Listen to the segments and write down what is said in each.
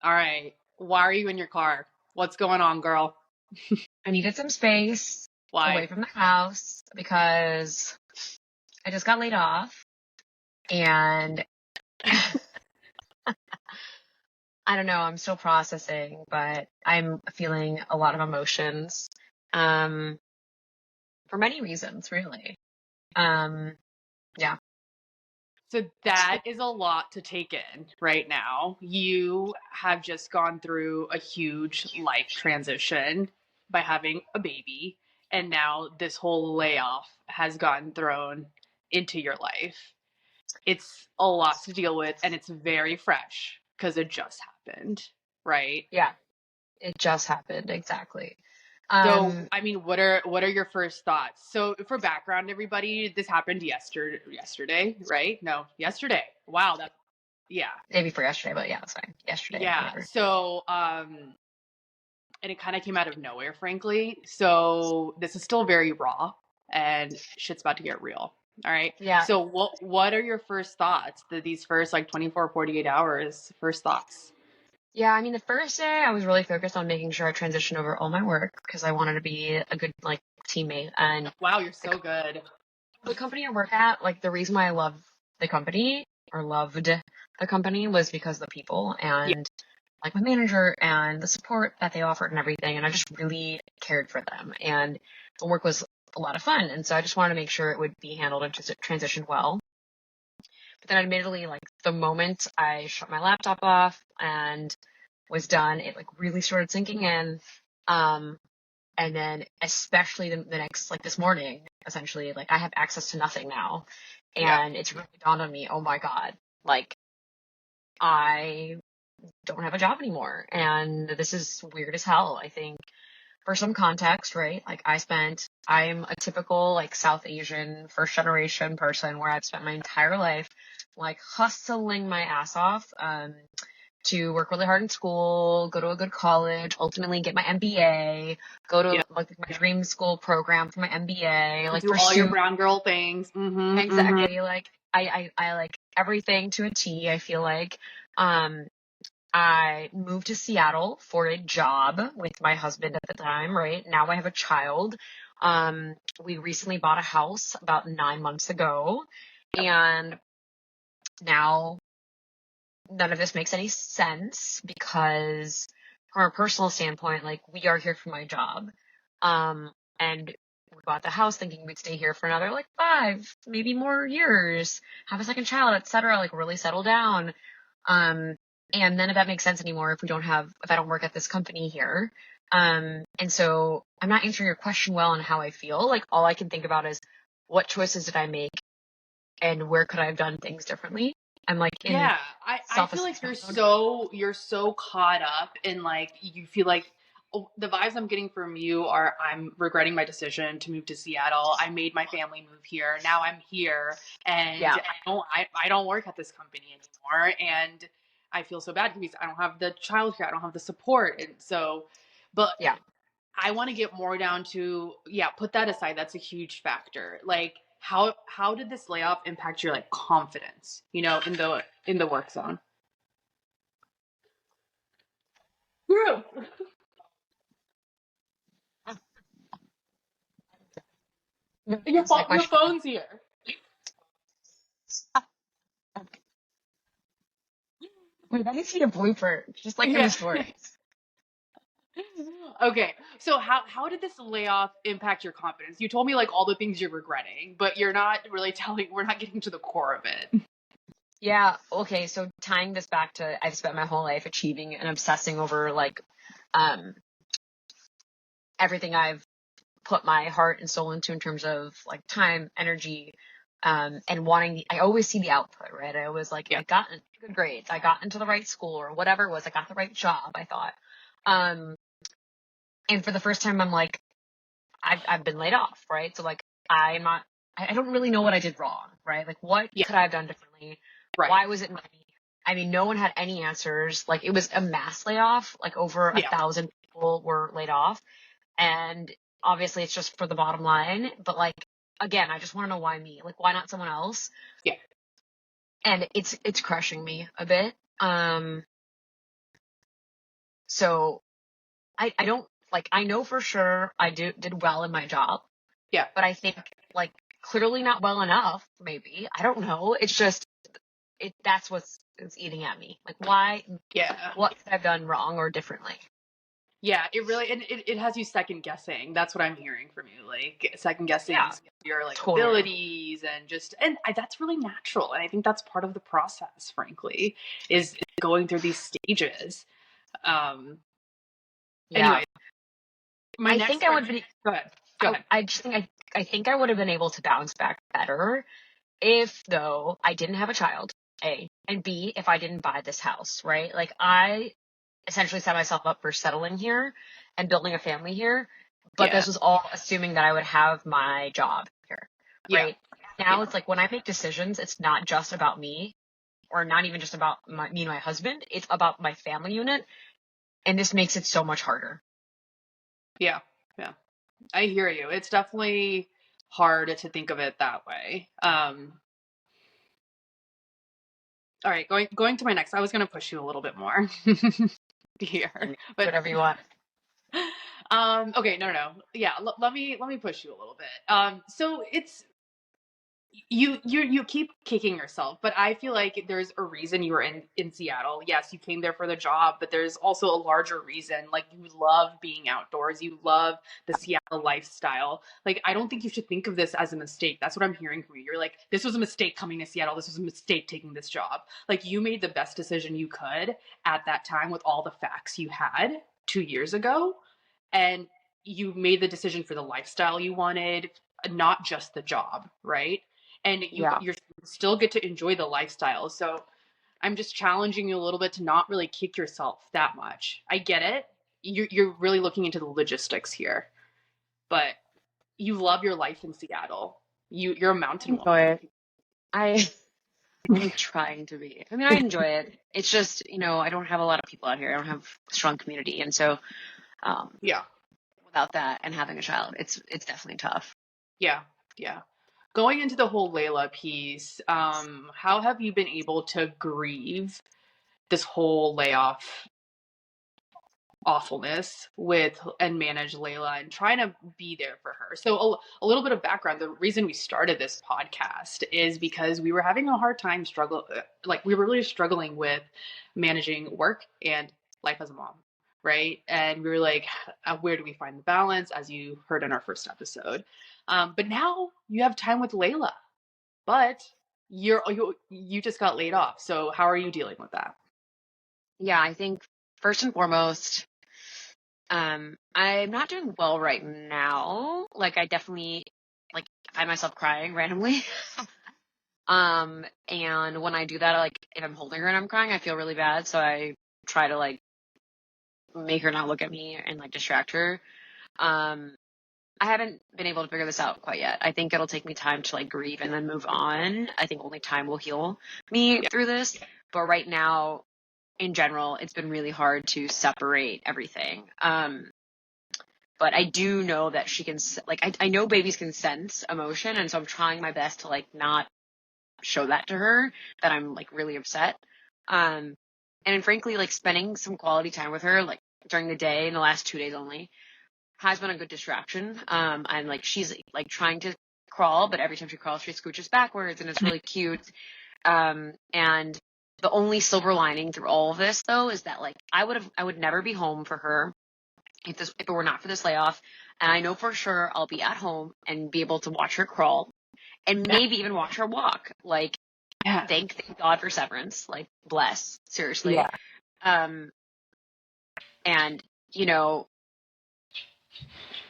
All right. Why are you in your car? What's going on, girl? I needed some space away Why? from the house because I just got laid off and I don't know, I'm still processing, but I'm feeling a lot of emotions. Um, for many reasons, really. Um, yeah. So that is a lot to take in right now. You have just gone through a huge life transition by having a baby, and now this whole layoff has gotten thrown into your life. It's a lot to deal with, and it's very fresh because it just happened, right? Yeah, it just happened. Exactly. So, Um, I mean, what are your first thoughts? So, for background, everybody, this happened yesterday, right? No, yesterday. Wow, that's yeah. maybe for yesterday, but yeah, it's fine. Yesterday, Yeah. whatever. So, and it kind of came out of nowhere, frankly. So, this is still very raw and shit's about to get real. All right. Yeah. So, what are your first thoughts? These first like 24, 48 hours, first thoughts? Yeah, I mean, the first day I was really focused on making sure I transitioned over all my work because I wanted to be a good, like, teammate. And Wow, you're the so good. the company I work at, like the reason why I love the company or loved the company was because of the people Yeah. and like my manager and the support that they offered and everything. And I just really cared for them. And the work was a lot of fun. And so I just wanted to make sure it would be handled and just transitioned well. But then admittedly, like the moment I shut my laptop off and was done, it like really started sinking in. Um, and then especially the next, like this morning, essentially, like I have access to nothing now. Yeah. And it's really dawned on me, oh my God, like I don't have a job anymore. And this is weird as hell. I think for some context, right? Like I'm a typical like South Asian first generation person where I've spent my entire life like hustling my ass off. To work really hard in school, go to a good college, ultimately get my MBA, go Yeah. to like my dream school program for my MBA, like Do all your pursue brown girl things. Mm-hmm. Mm-hmm. exactly like I like everything to a T. I feel like um I moved to Seattle for a job with my husband at the time, right? Now I have a child. We recently bought a house about 9 months ago, Yep. and now none of this makes any sense because from a personal standpoint, like we are here for my job. And we bought the house thinking we'd stay here for another like 5, maybe more years, have a second child, etc., like really settle down. Um, and none of that makes sense anymore if I don't work at this company here. And so I'm not answering your question well on how I feel. Like all I can think about is what choices did I make and where could I have done things differently? I'm like in Yeah, I feel like self-assessment mode. you're so caught up in like you feel like oh, the vibes I'm getting from you are I'm regretting my decision to move to Seattle. I made my family move here. Now I'm here and Yeah. I don't work at this company anymore and I feel so bad because I don't have the childcare, I don't have the support. And so but Yeah. I want to get more down to yeah, put that aside. That's a huge factor. Like how did this layoff impact your like confidence, in the work zone? Yeah. No, answer my Your question. phone's here. Wait, that needs to be a blooper, just like in the Yeah. stories. Okay. So how did this layoff impact your confidence? You told me like all the things you're regretting, but you're not really telling we're not getting to the core of it. Yeah. Okay. So tying this back to I've spent my whole life achieving and obsessing over like um everything I've put my heart and soul into in terms of like time, energy, and I always see the output, right? I always like, Yeah. I got good grades, I got into the right school or whatever it was, I got the right job, I thought. Um, and for the first time, I'm like, I've been laid off, right? So like, I don't really know what I did wrong, right? Like, what Yeah. could I have done differently? Right. Why was it me? I mean, no one had any answers. Like, it was a mass layoff, like over Yeah. 1,000 people were laid off. And obviously it's just for the bottom line, but like again, I just want to know why me? Like why not someone else? Yeah. And it's crushing me a bit. So I don't, like, I know for sure I did well in my job, Yeah. but I think, like, clearly not well enough, maybe. I don't know. It's just, that's it's eating at me. Like, why, Yeah. what could I have done wrong or differently? Yeah, it really, and it has you second guessing. That's what I'm hearing from you, like second guessing Yeah, your like totally. abilities and just, and that's really natural. And I think that's part of the process, frankly, is going through these stages. Um, Yeah. anyway, my I next think I would question. be, Go ahead. Go ahead. I just think I think I would have been able to bounce back better if, though, I didn't have a child, A, and B, if I didn't buy this house, right? Like, I essentially set myself up for settling here and building a family here, but Yeah. this was all assuming that I would have my job here, Yeah. right? Now Yeah. it's like when I make decisions, it's not just about me, or not even just about me and my husband. It's about my family unit, and this makes it so much harder. Yeah. Yeah. I hear you. It's definitely hard to think of it that way. All right, going to my next. I was going to push you a little bit more here, but Whatever you want. okay, no. Yeah, let me push you a little bit. So it's you keep kicking yourself, but I feel like there's a reason you were in Seattle. Yes, you came there for the job, but there's also a larger reason. Like, you love being outdoors, you love the Seattle lifestyle. Like, I don't think you should think of this as a mistake. That's what I'm hearing from you. You're like, this was a mistake coming to Seattle, this was a mistake taking this job. Like, you made the best decision you could at that time with all the facts you had 2 years ago, and you made the decision for the lifestyle you wanted, not just the job, right? And Yeah. you still get to enjoy the lifestyle. So I'm just challenging you a little bit to not really kick yourself that much. I get it. You're really looking into the logistics here, but you love your life in Seattle. You're a mountain Enjoy woman. it. I'm trying to be. I mean, I enjoy it. It's just, I don't have a lot of people out here. I don't have a strong community. And so, um, Yeah, without that and having a child, it's definitely tough. yeah, yeah. Going into the whole Layla piece, how have you been able to grieve this whole layoff awfulness with and manage Layla and trying to be there for her? So a little bit of background. The reason we started this podcast is because we were having a hard time like we were really struggling with managing work and life as a mom, right? And we were like, where do we find the balance, as you heard in our first episode. But now you have time with Layla, but you just got laid off. So how are you dealing with that? Yeah, I think first and foremost, I'm not doing well right now. Like, I definitely, like, find myself crying randomly. And when I do that, like, if I'm holding her and I'm crying, I feel really bad. So I try to, like, make her not look at me and, like, distract her. Um, I haven't been able to figure this out quite yet. I think it'll take me time to, like, grieve and then move on. I think only time will heal me Yeah. through this. But right now, in general, it's been really hard to separate everything. But I do know that she can, like, I know babies can sense emotion. And so I'm trying my best to, like, not show that to her, that I'm, like, really upset. And frankly, like, spending some quality time with her, like, during the day, in the last 2 days only, has been a good distraction. And, like, she's, like, trying to crawl, but every time she crawls, she scooches backwards, and it's really cute. And the only silver lining through all of this, though, is that, like, I would never be home for her if it were not for this layoff. And I know for sure I'll be at home and be able to watch her crawl and maybe even watch her walk. Like, Yeah. thank God for severance. Like, bless, seriously. Yeah. Um, and, you know,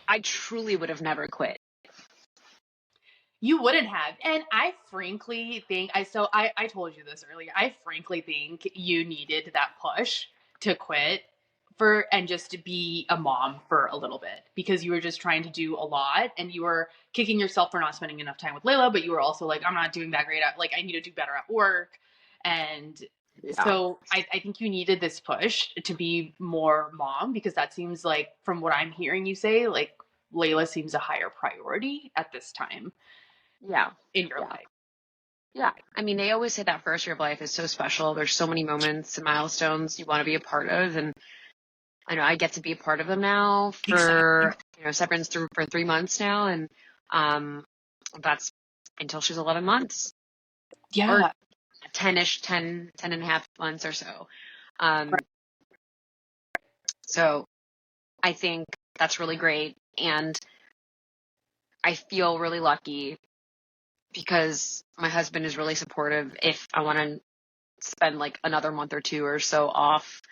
I truly would have never quit. You wouldn't have. And I frankly think I told you this earlier. I frankly think you needed that push to quit for and just to be a mom for a little bit, because you were just trying to do a lot and you were kicking yourself for not spending enough time with Layla, but you were also like, I'm not doing that great at, like, I need to do better at work. And Yeah. so I think you needed this push to be more mom, because that seems like, from what I'm hearing you say, like Layla seems a higher priority at this time Yeah. in your Yeah. life. Yeah. I mean, they always say that first year of life is so special. There's so many moments and milestones you want to be a part of. And I know I get to be a part of them now for, Severance through for 3 months now. And, that's until she's 11 months or Yeah. 10-ish, 10 and a half months or so. Um, so I think that's really great. And I feel really lucky because my husband is really supportive if I want to spend like another month or two or so off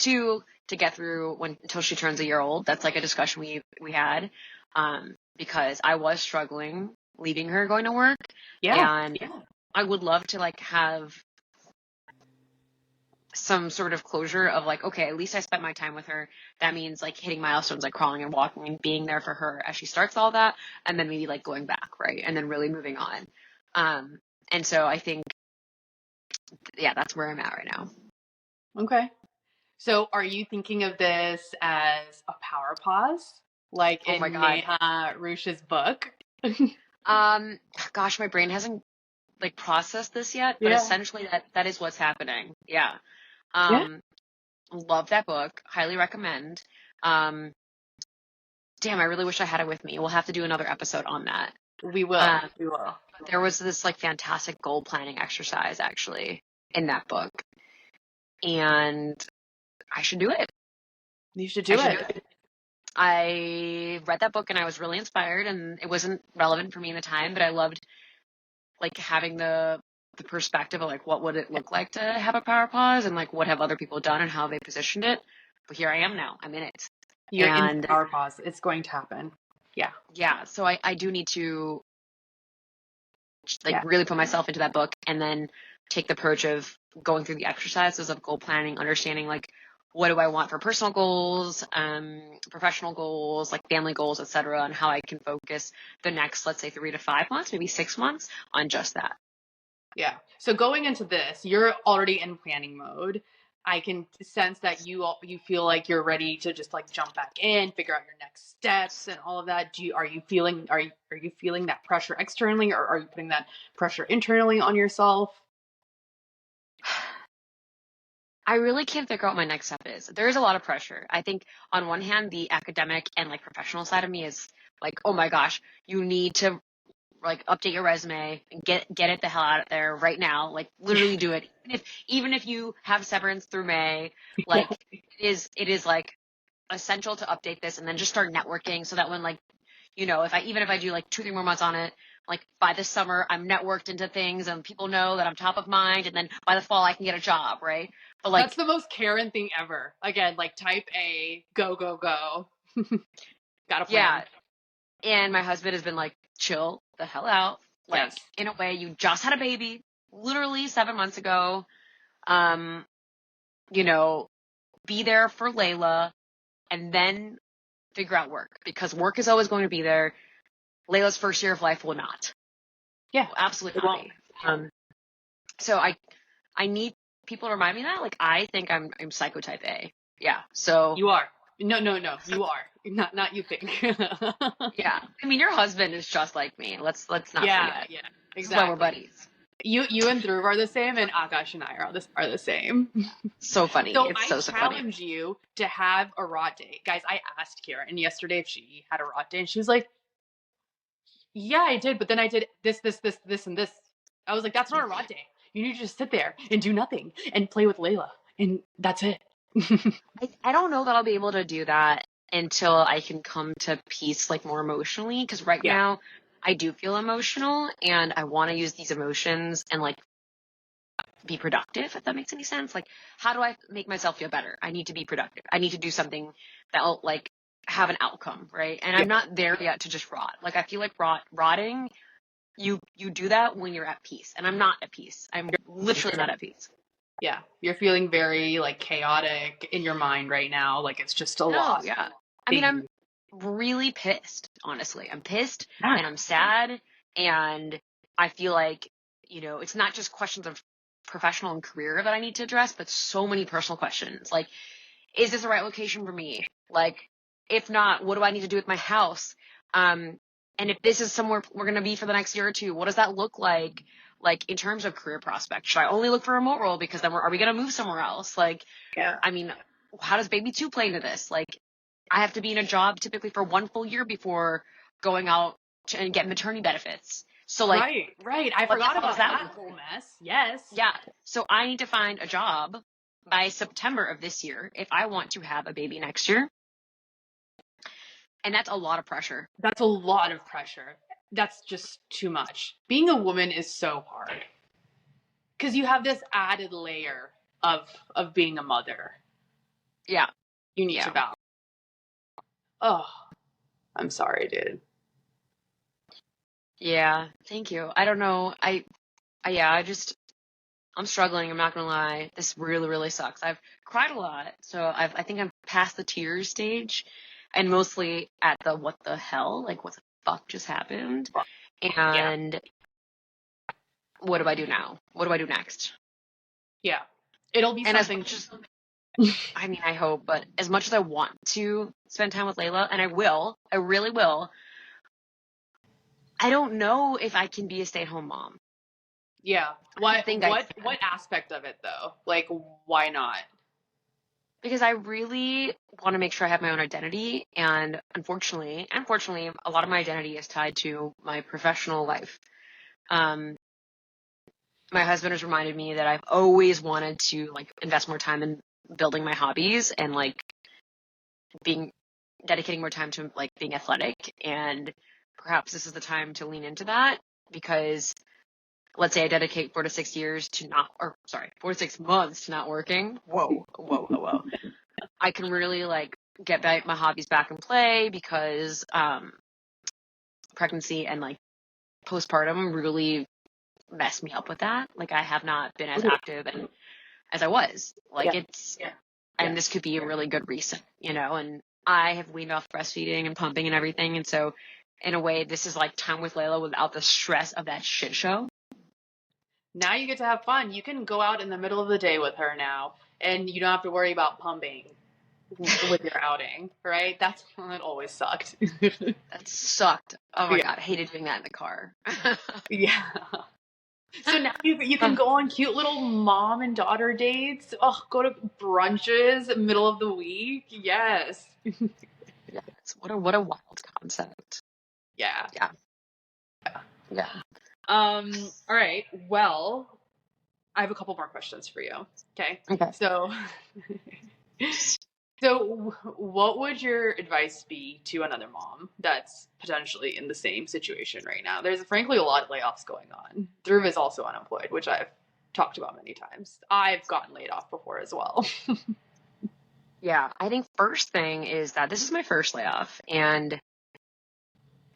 to get through until she turns a year old. That's like a discussion we had, because I was struggling leaving her going to work. Yeah. And I would love to like have some sort of closure of like, okay, at least I spent my time with her. That means like hitting milestones, like crawling and walking and being there for her as she starts all that, and then maybe like going back, right, and then really moving on. And so I think, yeah, that's where I'm at right now. Okay. So are you thinking of this as a power pause, like Oh my in God. Neha Rush's book? Gosh, my brain hasn't like processed this yet, but Yeah. essentially that is what's happening. Yeah. Yeah. Love that book. Highly recommend. Um, Damn, I really wish I had it with me. We'll have to do another episode on that. We will. Um, We will. there was this like fantastic goal planning exercise actually in that book, and I should do it. You should I do should do it. it. I read that book and I was really inspired, and it wasn't relevant for me in the time, but I loved like having the perspective of like what would it look like to have a power pause and like what have other people done and how they positioned it. But here I am now. I'm in it. You're in And power pause. It's going to happen. Yeah. yeah, so I do need to like Yeah. really put myself into that book and then take the approach of going through the exercises of goal planning, understanding like what do I want for personal goals, professional goals, like family goals, etc., and how I can focus the next, let's say, 3 to 5 months, maybe 6 months on just that. Yeah. So going into this, you're already in planning mode. I can sense that you feel like you're ready to just like jump back in, figure out your next steps and all of that. Are you feeling that pressure externally, or are you putting that pressure internally on yourself? I really can't figure out what my next step is. There is a lot of pressure. I think on one hand, the academic and like professional side of me is like, oh my gosh, you need to like update your resume and get it the hell out of there right now. Like literally do it. Even if you have severance through May, like it is like essential to update this and then just start networking so that when like, if I do like 2-3 more months on it, like by this summer I'm networked into things and people know that I'm top of mind, and then by the fall I can get a job, right? But like, That's the most Karen thing ever. Again, like type A, go, go, go. Got a plan. yeah. And my husband has been like, chill the hell out. Like, Yes. in a way, you just had a baby literally 7 months ago. Um, be there for Layla and then figure out work, because work is always going to be there. Layla's first year of life will not. Yeah. Will absolutely It not won't. be. So I need people to remind me that. Like, I think I'm psychotype A. Yeah. So You are. No, you are. Not you think. yeah. I mean, your husband is just like me. Let's not forget. Yeah, This is why we're exactly. buddies. You and Dhruv are the same, and Akash and I are the same. So funny. So It's I so funny. challenge you to have a rot day. Guys, I asked Karen yesterday if she had a rot day, and she was like, yeah, I did, but then I did this, and this. I was like, that's not a rot day. You need to just sit there and do nothing and play with Layla, and that's it. I don't know that I'll be able to do that until I can come to peace, like more emotionally. Because right Yeah. now I do feel emotional and I want to use these emotions and like be productive, if that makes any sense. Like, how do I make myself feel better? I need to be productive. I need to do something that'll like have an outcome, right? And I'm not there yet to just rot. Like, I feel like rotting, you do that when you're at peace, and I'm not at peace. I'm literally not at peace. Yeah, you're feeling very like chaotic in your mind right now. Like it's just a lot. Yeah. I mean, I'm really pissed, honestly. I'm pissed Yeah. and I'm sad, and I feel like, it's not just questions of professional and career that I need to address, but so many personal questions. Like, is this the right location for me? Like, if not, what do I need to do with my house? And if this is somewhere we're going to be for the next year or two, what does that look like? Like, in terms of career prospects, should I only look for a remote role because then are we going to move somewhere else? Like, Yeah. I mean, how does baby 2 play into this? Like, I have to be in a job typically for 1 full year before going out and get maternity benefits. So like, Right. I what the forgot hell does about that that look whole like? mess. Yes. Yeah. So I need to find a job by September of this year if I want to have a baby next year. And that's a lot of pressure. That's a lot of pressure. That's just too much. Being a woman is so hard. Because you have this added layer of being a mother. Yeah. You need to Yeah. balance. Oh, I'm sorry, dude. Yeah. Thank you. I don't know. I'm struggling. I'm not going to lie. This really, really sucks. I've cried a lot. So I think I'm past the tears stage and mostly at the what the hell? Like, what the fuck just happened? Yeah. And what do I do now? What do I do next? Yeah. It'll be And as something. much as, I mean, I hope, but as much as I want to spend time with Layla, and I really will, I don't know if I can be a stay-at-home mom. Yeah. I don't think I What aspect of it though? Like, why not? because I really want to make sure I have my own identity. And unfortunately, a lot of my identity is tied to my professional life. My husband has reminded me that I've always wanted to like invest more time in building my hobbies and like being dedicating more time to like being athletic. And perhaps this is the time to lean into that because let's say I dedicate 4 to 6 months to not working. Whoa. I can really like get back my hobbies back in play because pregnancy and like postpartum really messed me up with that. Like I have not been as active and as I was. Like and this could be a really good reason, and I have weaned off breastfeeding and pumping and everything. And so in a way, this is like time with Layla without the stress of that shit show. Now you get to have fun. You can go out in the middle of the day with her now, and you don't have to worry about pumping with your outing, right? That always sucked. That sucked. Oh my Yeah. God. I hated doing that in the car. Yeah. So now you can go on cute little mom and daughter dates. Oh, go to brunches middle of the week. Yes. Yes. What a wild concept. Yeah. Yeah. All right. Well, I have a couple more questions for you. Okay. Okay. So So, what would your advice be to another mom that's potentially in the same situation right now? There's frankly a lot of layoffs going on. Dhruv is also unemployed, which I've talked about many times. I've gotten laid off before as well. Yeah. I think first thing is that this is my first layoff and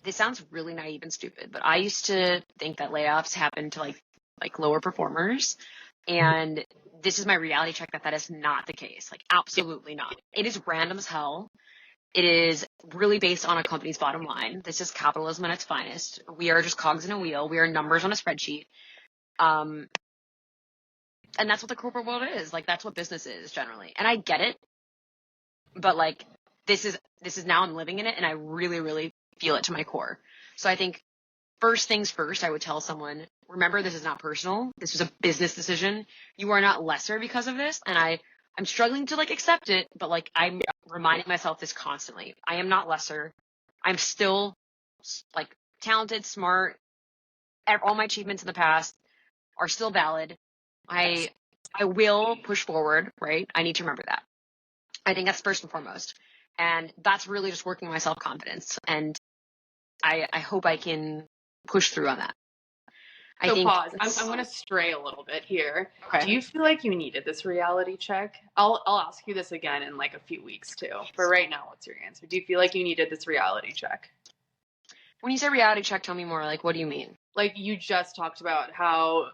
this sounds really naive and stupid, but I used to think that layoffs happen to like lower performers. And this is my reality check that is not the case. Like absolutely not. It is random as hell. It is really based on a company's bottom line. This is capitalism at its finest. We are just cogs in a wheel. We are numbers on a spreadsheet. And that's what the corporate world is. Like that's what business is generally. And I get it. But like this is now I'm living in it and I really, really feel it to my core. So I think first things first, I would tell someone, remember, this is not personal. This was a business decision. You are not lesser because of this. And I'm struggling to like accept it, but like I'm reminding myself this constantly. I am not lesser. I'm still like talented, smart. All my achievements in the past are still valid. I will push forward, right? I need to remember that. I think that's first and foremost. And that's really just working on my self-confidence. And I hope I can push through on that. So pause. I'm going to stray a little bit here. Okay. Do you feel like you needed this reality check? I'll ask you this again in like a few weeks too. But right now, what's your answer? Do you feel like you needed this reality check? When you say reality check, tell me more. Like, what do you mean? Like you just talked about how,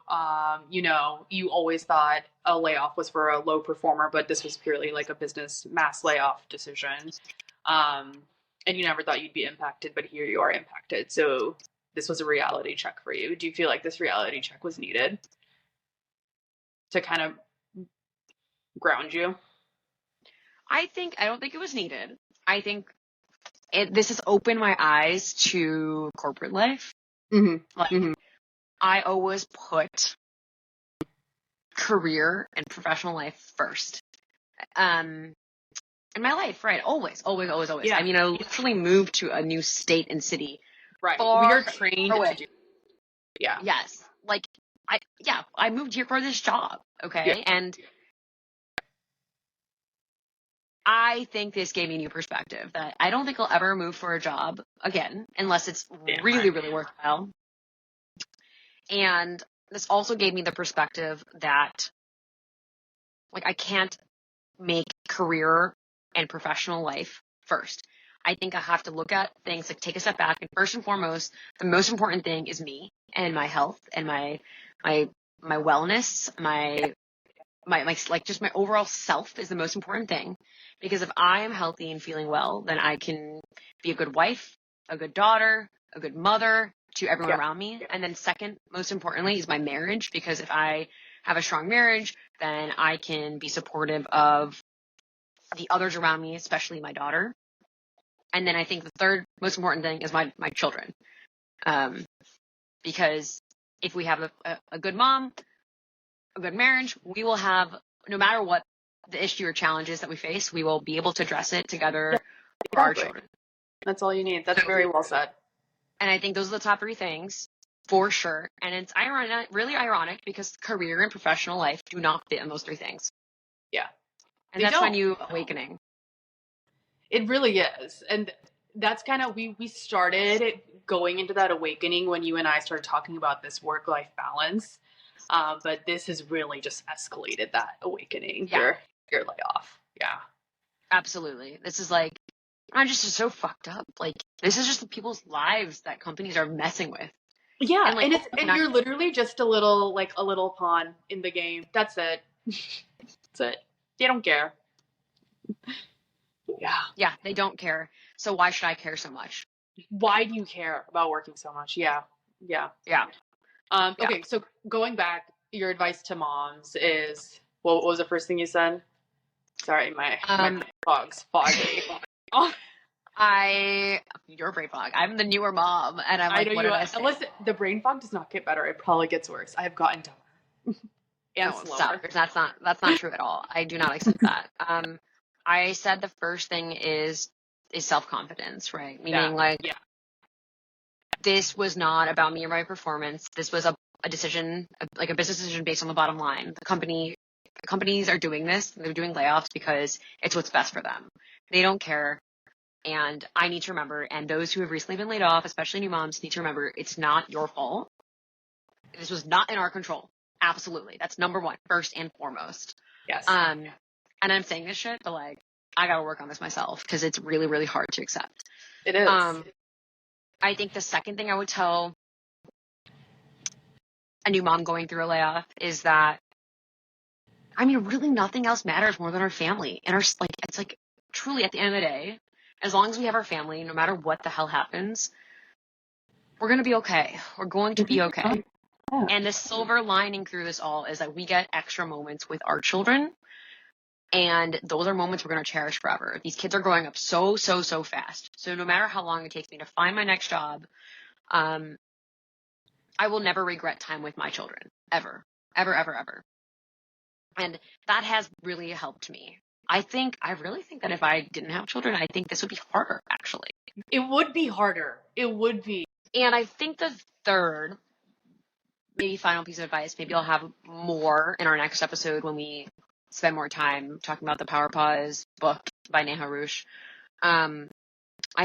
you always thought a layoff was for a low performer, but this was purely like a business mass layoff decision. And you never thought you'd be impacted, but here you are impacted. So this was a reality check for you. Do you feel like this reality check was needed to kind of ground you? I don't think it was needed. I think this has opened my eyes to corporate life. Mm-hmm. Like, I always put career and professional life first. in my life, right? Always, always, always, always. Yeah. I mean, I literally moved to a new state and city Right. We far are trained to away. do. Yeah. Yes. Like, I moved here for this job, Yeah. okay? And I think this gave me a new perspective that I don't think I'll ever move for a job again unless it's Yeah. really, really worthwhile. And this also gave me the perspective that, like, I can't make career and professional life first. I think I have to look at things, like, take a step back, and first and foremost, the most important thing is me and my health and my wellness, my like, just my overall self is the most important thing. Because if I am healthy and feeling well, then I can be a good wife, a good daughter, a good mother to everyone Yeah. around me. And then second, most importantly, is my marriage, because if I have a strong marriage, then I can be supportive of the others around me, especially my daughter. And then I think the third most important thing is my children. Because if we have a good mom, a good marriage, we will have, no matter what the issue or challenges that we face, we will be able to address it together for our children. That's all you need. That's very well said. And I think those are the top three things for sure. And it's ironic, really ironic, because career and professional life do not fit in those three things. Yeah. And They that's my don't. new awakening. It really is. And that's kind of, we started going into that awakening when you and I started talking about this work-life balance. But this has really just escalated that awakening, Yeah. your layoff. Yeah. Absolutely. This is like, I'm just so fucked up. Like, this is just the people's lives that companies are messing with. Yeah, And, like, and you're literally just a little pawn in the game. That's it. That's it. They don't care. Yeah. Yeah, they don't care. So why should I care so much? Why do you care about working so much? Yeah. Yeah. Yeah. Okay, so going back, your advice to moms is, what was the first thing you said? Sorry, my fog's foggy. Oh, You're a brain fog. I'm the newer mom, and I'm I like, know what you. did I say? Unless the brain fog does not get better, it probably gets worse. I have gotten dumber and No, slower. stop. That's not true at all. I do not accept that. I said the first thing is self-confidence, right? Meaning, like, yeah, this was not about me or my performance. This was a decision, like a business decision based on the bottom line. The companies are doing this. They're doing layoffs because it's what's best for them. They don't care. And I need to remember, and those who have recently been laid off, especially new moms, need to remember, it's not your fault. This was not in our control. Absolutely. That's number one, first and foremost. yes. And I'm saying this shit, but, like, I gotta work on this myself because it's really, really hard to accept. It is. I think the second thing I would tell a new mom going through a layoff is that, I mean, really nothing else matters more than our family. And it's like, truly, at the end of the day, as long as we have our family, no matter what the hell happens, we're going to be okay. We're going to be okay. Yeah. And the silver lining through this all is that we get extra moments with our children. And those are moments we're going to cherish forever. These kids are growing up so, so, so fast. So no matter how long it takes me to find my next job, I will never regret time with my children. Ever. Ever, ever, ever. And that has really helped me. I really think that if I didn't have children, I think this would be harder, actually. It would be harder. It would be. And I think the third, maybe final piece of advice, maybe I'll have more in our next episode when we spend more time talking about the Power Pause book by Neha Rush. I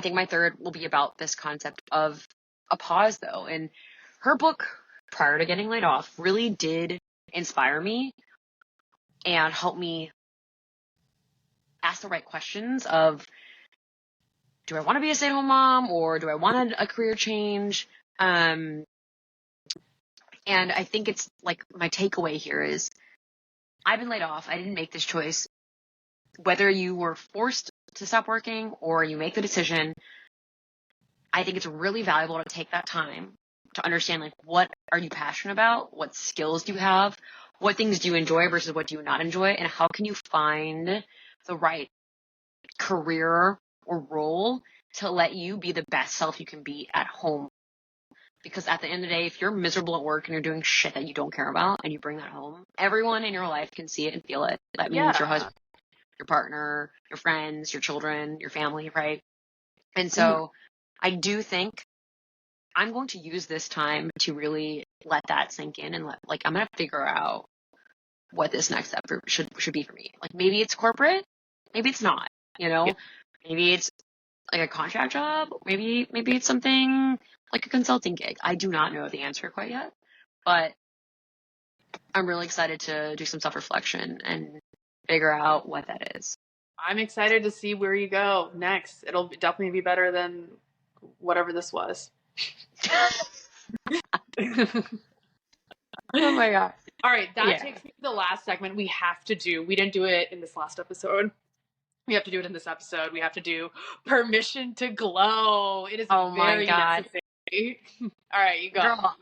think my third will be about this concept of a pause, though. And her book, prior to getting laid off, really did inspire me and help me ask the right questions of, do I want to be a stay-at-home mom, or do I want a career change? And I think it's like, my takeaway here is, I've been laid off. I didn't make this choice. Whether you were forced to stop working or you make the decision, I think it's really valuable to take that time to understand, like, what are you passionate about? What skills do you have? What things do you enjoy versus what do you not enjoy? And how can you find the right career or role to let you be the best self you can be at home? Because at the end of the day, if you're miserable at work and you're doing shit that you don't care about and you bring that home, everyone in your life can see it and feel it. That means your husband, your partner, your friends, your children, your family, right? And Mhm. so I do think I'm going to use this time to really let that sink in and I'm going to figure out what this next step should be for me. Like maybe it's corporate, maybe it's not, Yeah. maybe it's like a contract job, maybe it's something like a consulting gig. I do not know the answer quite yet, but I'm really excited to do some self-reflection and figure out what that is. I'm excited to see where you go next. It'll definitely be better than whatever this was. Oh my God. All right, that Yeah. takes me to the last segment we have to do. We didn't do it in this last episode. We have to do it in this episode. We have to do permission to glow. It is Oh my very God. necessary. All right, you go. Girl,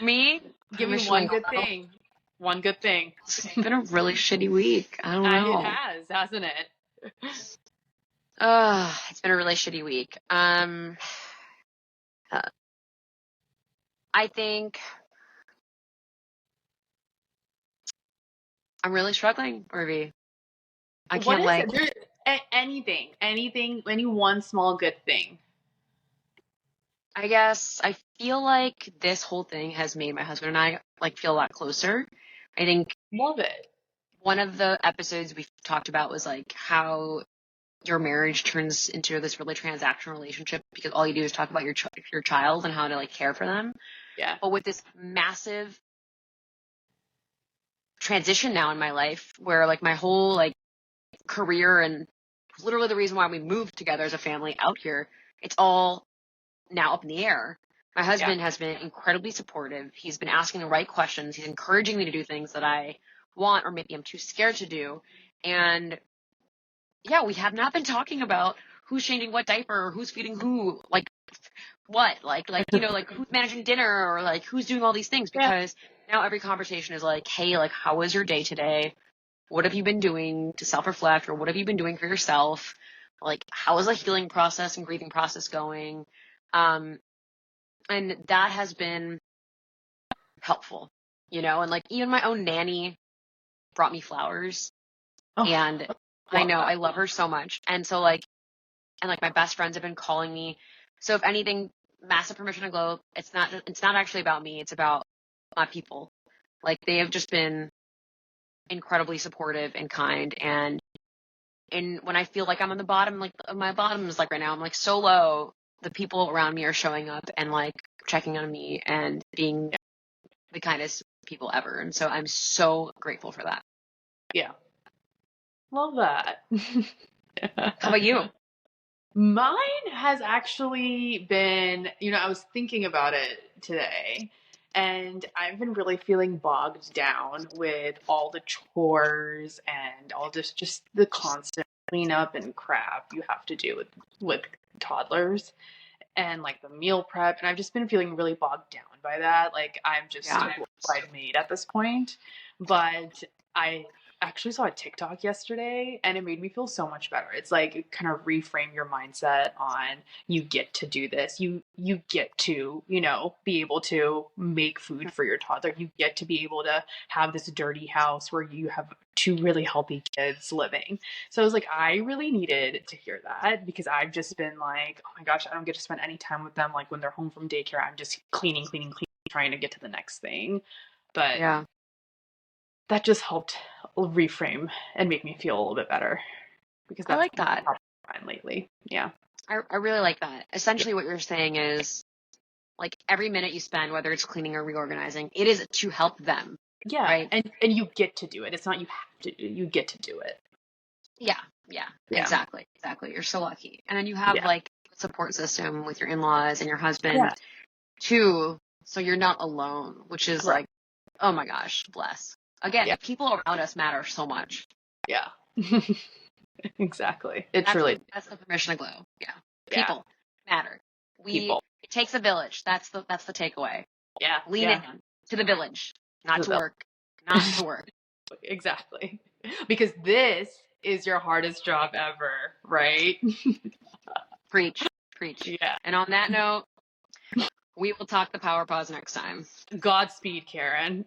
me? Give me Permission one to good glow. thing. One good thing. It's been a really shitty week. I don't It know. has, hasn't it? It's been a really shitty week. I think I'm really struggling, Irvi. I What can't is like, it? Anything, any one small good thing. I guess I feel like this whole thing has made my husband and I like feel a lot closer. I think Love it. one of the episodes we talked about was like how your marriage turns into this really transactional relationship because all you do is talk about your child and how to like care for them. Yeah. But with this massive transition now in my life where like my whole like career and literally the reason why we moved together as a family out here, it's all now up in the air. My husband has been incredibly supportive. He's been asking the right questions. He's encouraging me to do things that I want or maybe I'm too scared to do. And yeah, we have not been talking about who's changing what diaper or who's feeding who, like what, like who's managing dinner or like who's doing all these things because now every conversation is like, hey, like how was your day today? What have you been doing to self-reflect or what have you been doing for yourself? Like how is the healing process and grieving process going? And that has been helpful, and like even my own nanny brought me flowers and I know I love her so much. And so like my best friends have been calling me. So if anything, massive permission to glow. It's not actually about me. It's about my people. Like they have just been incredibly supportive and kind. And when I feel like I'm on the bottom, like my bottom is like right now, I'm like so low. The people around me are showing up and like checking on me and being the kindest people ever. And so I'm so grateful for that. Yeah. Love that. How about you? Mine has actually been, I was thinking about it today, and I've been really feeling bogged down with all the chores and all this, just the constant cleanup and crap you have to do with toddlers and like the meal prep. And I've just been feeling really bogged down by that. Like I'm just a glorified maid at this point. But I actually saw a TikTok yesterday and it made me feel so much better. It's like kind of reframe your mindset on you get to do this. You get to, be able to make food for your toddler. You get to be able to have this dirty house where you have two really healthy kids living. So I was like, I really needed to hear that because I've just been like, oh my gosh, I don't get to spend any time with them. Like when they're home from daycare, I'm just cleaning, trying to get to the next thing. But Yeah. that just helped reframe and make me feel a little bit better because I that's like that. fine lately. Yeah. I really like that. Essentially what you're saying is like every minute you spend, whether it's cleaning or reorganizing, it is to help them. Yeah. Right. And you get to do it. It's not you have to do, you get to do it. Yeah. Exactly. You're so lucky. And then you have like a support system with your in-laws and your husband too. So you're not alone, which is like, oh my gosh, bless. Again, the people around us matter so much. Yeah. Exactly. That's the permission to glow. Yeah. People matter. It takes a village. That's the takeaway. Yeah. Lean in to the village, not to work. Exactly. Because this is your hardest job ever, right? Preach. Yeah. And on that note, we will talk the power pause next time. Godspeed, Karen.